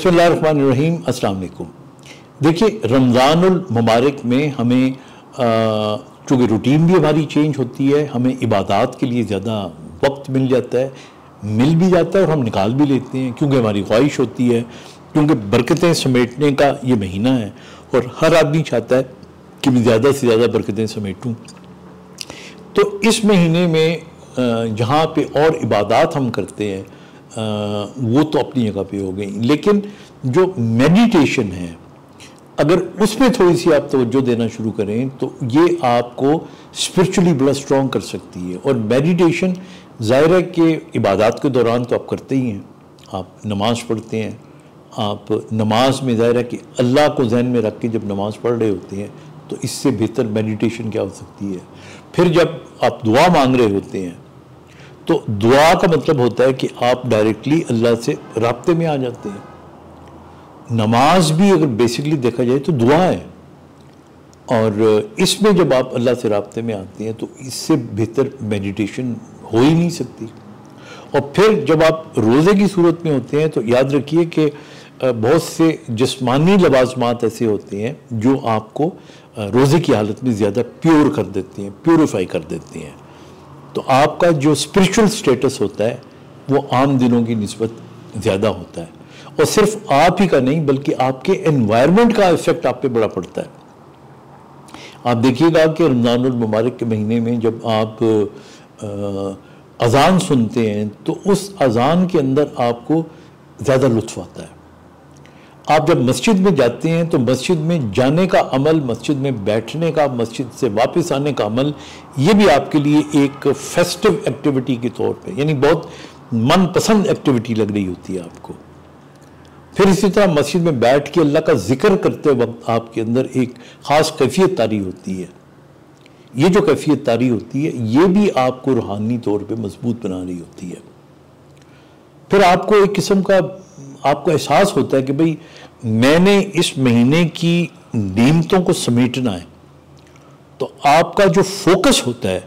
बिस्मिल्लाहिर्रहमानिर्रहीम, अस्सलाम वालेकुम। देखिए, रमज़ानुल मुबारक में हमें चूँकि रूटीन भी हमारी चेंज होती है, हमें इबादत के लिए ज़्यादा वक्त मिल जाता है, मिल भी जाता है और हम निकाल भी लेते हैं, क्योंकि हमारी ख्वाहिश होती है, क्योंकि बरकतें समेटने का ये महीना है और हर आदमी चाहता है कि मैं ज़्यादा से ज़्यादा बरकतें समेटूँ। तो इस महीने में जहाँ पे और इबादत हम करते हैं वो तो अपनी जगह पे हो गई, लेकिन जो मेडिटेशन है अगर उसमें थोड़ी सी आप तवज्जो देना शुरू करें तो ये आपको स्पिरिचुअली बड़ा स्ट्रॉन्ग कर सकती है। और मेडिटेशन ज़ाहिर है कि इबादत के दौरान तो आप करते ही हैं, आप नमाज़ पढ़ते हैं, आप नमाज में ज़ाहिर है कि अल्लाह को जहन में रख के जब नमाज़ पढ़ रहे होते हैं तो इससे बेहतर मेडिटेशन क्या हो सकती है। फिर जब आप दुआ मांग रहे होते हैं तो दुआ का मतलब होता है कि आप डायरेक्टली अल्लाह से राब्ते में आ जाते हैं। नमाज भी अगर बेसिकली देखा जाए तो दुआ है, और इसमें जब आप अल्लाह से राब्ते में आते हैं तो इससे बेहतर मेडिटेशन हो ही नहीं सकती। और फिर जब आप रोज़े की सूरत में होते हैं तो याद रखिए कि बहुत से जिस्मानी लवाजमात ऐसे होते हैं जो आपको रोज़े की हालत में ज़्यादा प्योर कर देते हैं, प्योरीफाई कर देते हैं। तो आपका जो स्पिरिचुअल स्टेटस होता है वो आम दिनों की निस्बत ज़्यादा होता है, और सिर्फ आप ही का नहीं बल्कि आपके एनवायरनमेंट का इफेक्ट आप पे बड़ा पड़ता है। आप देखिएगा कि रमज़ानुल मुबारक के महीने में जब आप अज़ान सुनते हैं तो उस अज़ान के अंदर आपको ज़्यादा लुत्फ़ आता है। आप जब मस्जिद में जाते हैं तो मस्जिद में जाने का अमल, मस्जिद में बैठने का, मस्जिद से वापस आने का अमल, ये भी आपके लिए एक फेस्टिव एक्टिविटी के तौर पे, यानी बहुत मनपसंद एक्टिविटी लग रही होती है आपको। फिर इसी तरह मस्जिद में बैठ के अल्लाह का जिक्र करते वक्त आपके अंदर एक ख़ास कैफियत तारी होती है। ये जो कैफियत तारी होती है ये भी आपको रूहानी तौर पे मजबूत बना रही होती है। फिर आपको एक किस्म का आपको एहसास होता है कि भाई मैंने इस महीने की नीमतों को समेटना है। तो आपका जो फोकस होता है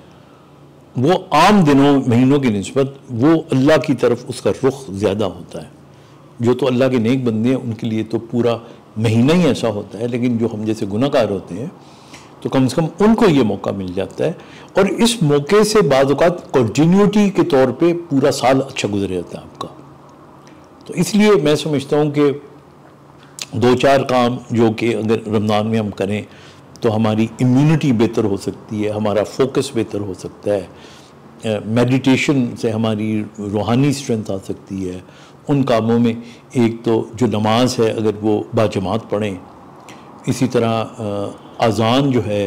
वो आम दिनों महीनों की निस्बत वो अल्लाह की तरफ उसका रुख ज़्यादा होता है। जो तो अल्लाह के नेक बंदे हैं उनके लिए तो पूरा महीना ही ऐसा होता है, लेकिन जो हम जैसे गुनाहगार होते हैं तो कम से कम उनको ये मौका मिल जाता है, और इस मौके से बाज़ औक़ात कंटिन्यूटी के तौर पे पूरा साल अच्छा गुजर जाता है आपका। तो इसलिए मैं समझता हूँ कि दो चार काम जो कि अगर रमज़ान में हम करें तो हमारी इम्यूनिटी बेहतर हो सकती है, हमारा फोकस बेहतर हो सकता है, मेडिटेशन से हमारी रूहानी स्ट्रेंथ आ सकती है। उन कामों में एक तो जो नमाज है अगर वो बाजमात पढ़ें, इसी तरह अज़ान जो है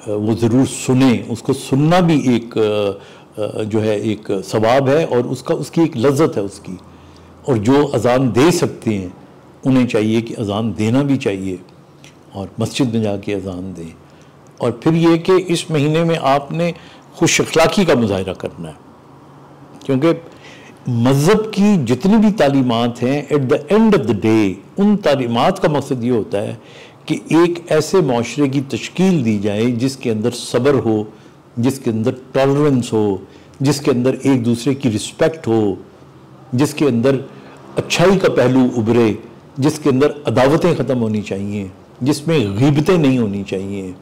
वो ज़रूर सुने, उसको सुनना भी एक जो है एक सवाब है और उसकी एक लज्जत है उसकी। और जो अज़ान दे सकते हैं उन्हें चाहिए कि अज़ान देना भी चाहिए और मस्जिद में जाके अज़ान दें। और फिर ये कि इस महीने में आपने खुश अखलाक़ी का मुज़ाहिरा करना है, क्योंकि मज़हब की जितनी भी तालीमात हैं at the end of the day उन तालीमात का मकसद ये होता है कि एक ऐसे माशरे की तश्कील दी जाए जिसके अंदर सब्र हो, जिसके अंदर टॉलरेंस हो, जिसके अंदर एक दूसरे की रिस्पेक्ट हो, जिसके अंदर अच्छाई का पहलू उभरे, जिसके अंदर अदावतें ख़त्म होनी चाहिए, जिसमें ग़ीबतें नहीं होनी चाहिए।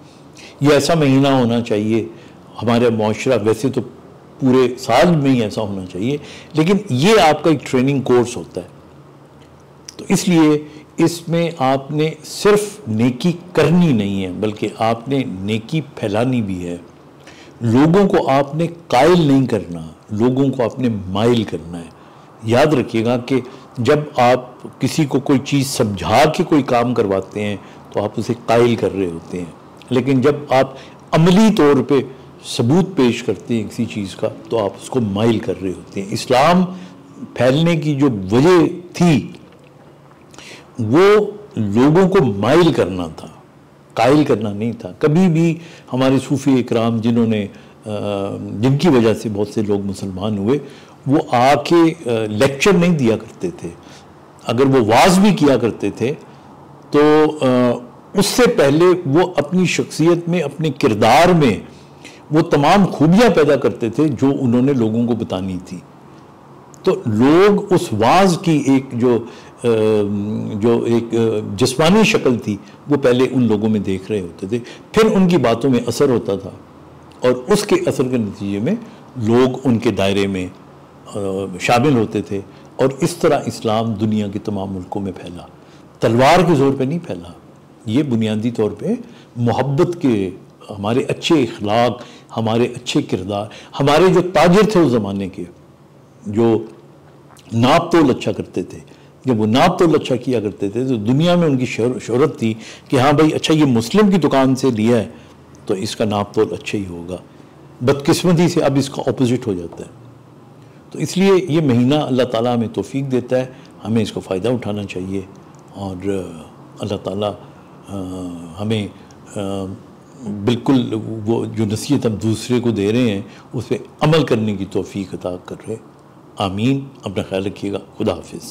ये ऐसा महीना होना चाहिए। हमारा माशरा वैसे तो पूरे साल में ही ऐसा होना चाहिए, लेकिन ये आपका एक ट्रेनिंग कोर्स होता है। तो इसलिए इसमें आपने सिर्फ नेकी करनी नहीं है बल्कि आपने नेकी फैलानी भी है। लोगों को आपने कायल नहीं करना, लोगों को आपने माइल करना है। याद रखिएगा कि जब आप किसी को कोई चीज़ समझा के कोई काम करवाते हैं तो आप उसे कायल कर रहे होते हैं, लेकिन जब आप अमली तौर पे सबूत पेश करते हैं किसी चीज़ का तो आप उसको माइल कर रहे होते हैं। इस्लाम फैलने की जो वजह थी वो लोगों को माइल करना था, कायल करना नहीं था। कभी भी हमारे सूफ़ी इकराम जिनकी वजह से बहुत से लोग मुसलमान हुए, वो आके लेक्चर नहीं दिया करते थे। अगर वो वाज़ भी किया करते थे तो उससे पहले वो अपनी शख्सियत में, अपने किरदार में वो तमाम खूबियाँ पैदा करते थे जो उन्होंने लोगों को बतानी थी। तो लोग उस वाज की एक जो जो एक जिस्मानी शक्ल थी वो पहले उन लोगों में देख रहे होते थे, फिर उनकी बातों में असर होता था और उसके असर के नतीजे में लोग उनके दायरे में शामिल होते थे और इस तरह इस्लाम दुनिया के तमाम मुल्कों में फैला। तलवार के ज़ोर पे नहीं फैला, ये बुनियादी तौर पे मोहब्बत के, हमारे अच्छे इखलाक, हमारे अच्छे किरदार, हमारे जो ताजिर थे उस ज़माने के, जो नाप तोल अच्छा करते थे, जब वो नाप तोल अच्छा किया करते थे तो दुनिया में उनकी शोहरत थी कि हाँ भाई अच्छा ये मुस्लिम की दुकान से लिया है तो इसका नाप तोल अच्छा ही होगा। बदकिस्मती से अब इसका ऑपोजिट हो जाता है। तो इसलिए ये महीना अल्लाह ताला हमें तौफीक देता है, हमें इसको फ़ायदा उठाना चाहिए और अल्लाह ताला हमें बिल्कुल वो जो नसीहत हम दूसरे को दे रहे हैं उस पर अमल करने की तौफीक अता कर रहे। आमीन। अपना ख्याल रखिएगा। खुदा हाफिज़।